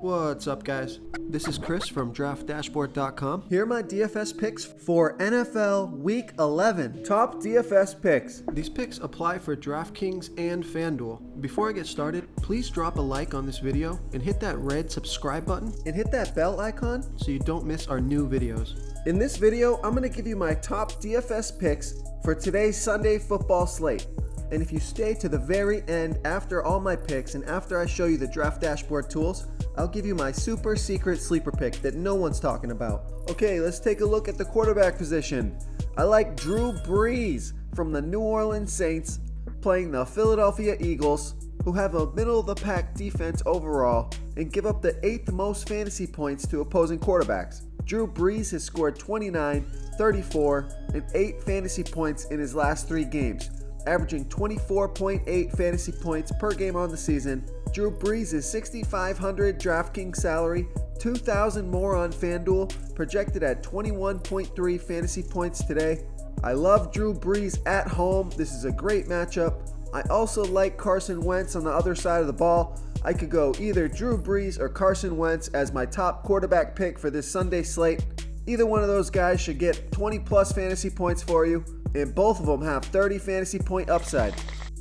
What's up, guys? This is Chris from DraftDashboard.com. Here are my DFS picks for NFL Week 11. Top DFS picks. These picks apply for DraftKings and FanDuel. Before I get started, please drop a like on this video and hit that red subscribe button and hit that bell icon so you don't miss our new videos. In this video, I'm going to give you my top DFS picks for today's Sunday football slate. And if you stay to the very end after all my picks and after I show you the Draft Dashboard tools, I'll give you my super secret sleeper pick that no one's talking about. Okay, let's take a look at the quarterback position. I like Drew Brees from the New Orleans Saints playing the Philadelphia Eagles, who have a middle-of-the-pack defense overall and give up the 8th most fantasy points to opposing quarterbacks. Drew Brees has scored 29, 34, and 8 fantasy points in his last 3 games, averaging 24.8 fantasy points per game on the season. Drew Brees is $6,500 DraftKings salary, $2,000 more on FanDuel, projected at 21.3 fantasy points today. I love Drew Brees at home. This is a great matchup. I also like Carson Wentz on the other side of the ball. I could go either Drew Brees or Carson Wentz as my top quarterback pick for this Sunday slate. Either one of those guys should get 20 plus fantasy points for you, and both of them have 30 fantasy point upside.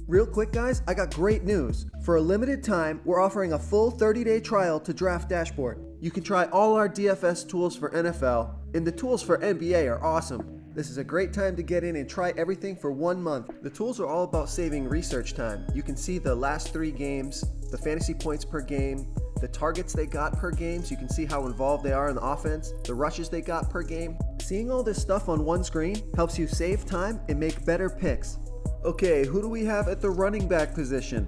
Real quick, guys, I got great news. For a limited time, we're offering a full 30-day trial to Draft Dashboard. You can try all our DFS tools for NFL, and the tools for NBA are awesome. This is a great time to get in and try everything for 1 month. The tools are all about saving research time. You can see the last 3 games, the fantasy points per game, the targets they got per game, so you can see how involved they are in the offense, the rushes they got per game. Seeing all this stuff on one screen helps you save time and make better picks. Okay, who do we have at the running back position?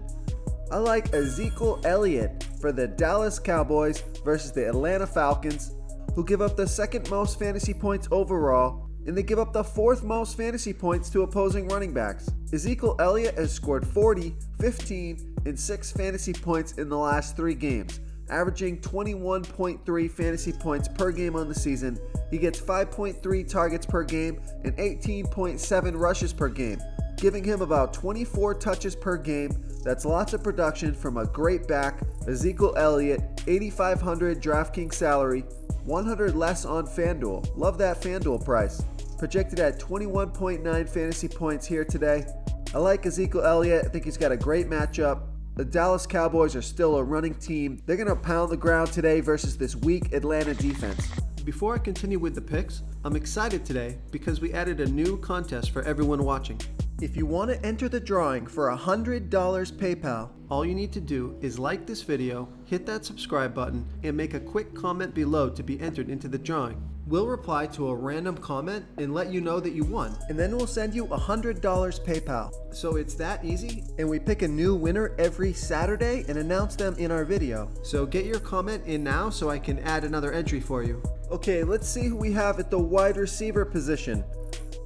I like Ezekiel Elliott for the Dallas Cowboys versus the Atlanta Falcons, who give up the 2nd most fantasy points overall, and they give up the 4th most fantasy points to opposing running backs. Ezekiel Elliott has scored 40, 15, and 6 fantasy points in the last 3 games, averaging 21.3 fantasy points per game on the season. He gets 5.3 targets per game and 18.7 rushes per game, giving him about 24 touches per game. That's lots of production from a great back. Ezekiel Elliott, $8,500 DraftKings salary, $100 less on FanDuel. Love that FanDuel price. Projected at 21.9 fantasy points here today. I like Ezekiel Elliott. I think he's got a great matchup. The Dallas Cowboys are still a running team. They're going to pound the ground today versus this weak Atlanta defense. Before I continue with the picks, I'm excited today because we added a new contest for everyone watching. If you want to enter the drawing for $100 PayPal, all you need to do is like this video, hit that subscribe button, and make a quick comment below to be entered into the drawing. We'll reply to a random comment and let you know that you won, and then we'll send you $100 PayPal. So it's that easy, and we pick a new winner every Saturday and announce them in our video. So get your comment in now so I can add another entry for you. Okay, let's see who we have at the wide receiver position.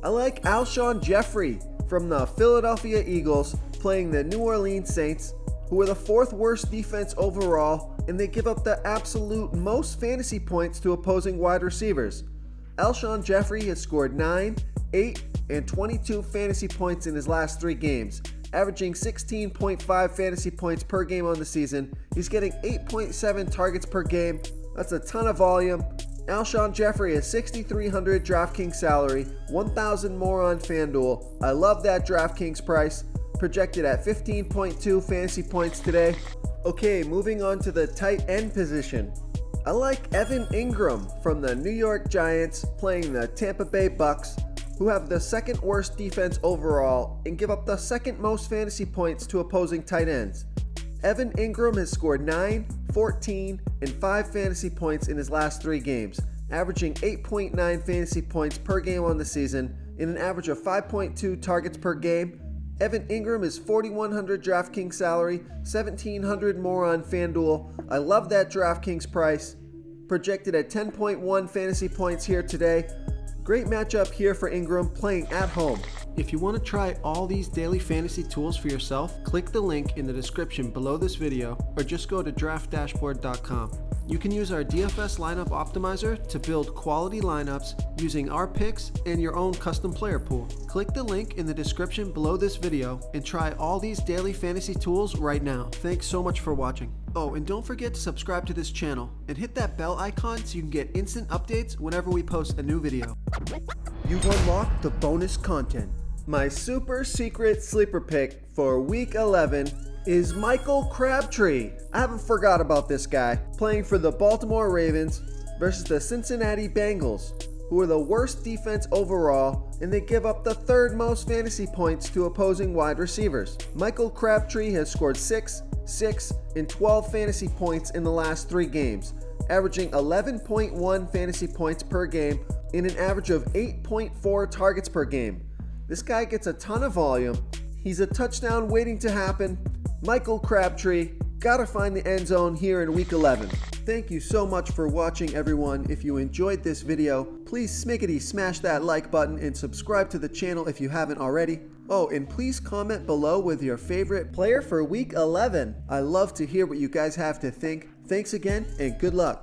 I like Alshon Jeffrey from the Philadelphia Eagles playing the New Orleans Saints, who are the 4th worst defense overall, and they give up the absolute most fantasy points to opposing wide receivers. Alshon Jeffrey has scored 9, 8, and 22 fantasy points in his last 3 games, averaging 16.5 fantasy points per game on the season. He's getting 8.7 targets per game. That's a ton of volume. Alshon Jeffrey has $6,300 DraftKings salary, $1,000 more on FanDuel. I love that DraftKings price, projected at 15.2 fantasy points today. Okay, moving on to the tight end position. I like Evan Ingram from the New York Giants playing the Tampa Bay Bucks, who have the 2nd worst defense overall and give up the 2nd most fantasy points to opposing tight ends. Evan Ingram has scored 9, 14, and 5 fantasy points in his last 3 games, averaging 8.9 fantasy points per game on the season and an average of 5.2 targets per game. Evan Ingram is $4,100 DraftKings salary, $1,700 more on FanDuel. I love that DraftKings price, projected at 10.1 fantasy points here today. Great matchup here for Ingram playing at home. If you want to try all these daily fantasy tools for yourself, click the link in the description below this video or just go to DraftDashboard.com. You can use our DFS lineup optimizer to build quality lineups using our picks and your own custom player pool. Click the link in the description below this video and try all these daily fantasy tools right now. Thanks so much for watching. Oh, and don't forget to subscribe to this channel and hit that bell icon so you can get instant updates whenever we post a new video. You've unlocked the bonus content. My super secret sleeper pick for Week 11 is Michael Crabtree. I haven't forgot about this guy, playing for the Baltimore Ravens versus the Cincinnati Bengals, who are the worst defense overall, and they give up the third most fantasy points to opposing wide receivers. Michael Crabtree has scored 6, and 12 fantasy points in the last 3 games, averaging 11.1 fantasy points per game and an average of 8.4 targets per game. This guy gets a ton of volume. He's a touchdown waiting to happen. Michael Crabtree, gotta find the end zone here in Week 11. Thank you so much for watching, everyone. If you enjoyed this video, please smickety smash that like button and subscribe to the channel if you haven't already. Oh, and please comment below with your favorite player for Week 11. I love to hear what you guys have to think. Thanks again, and good luck.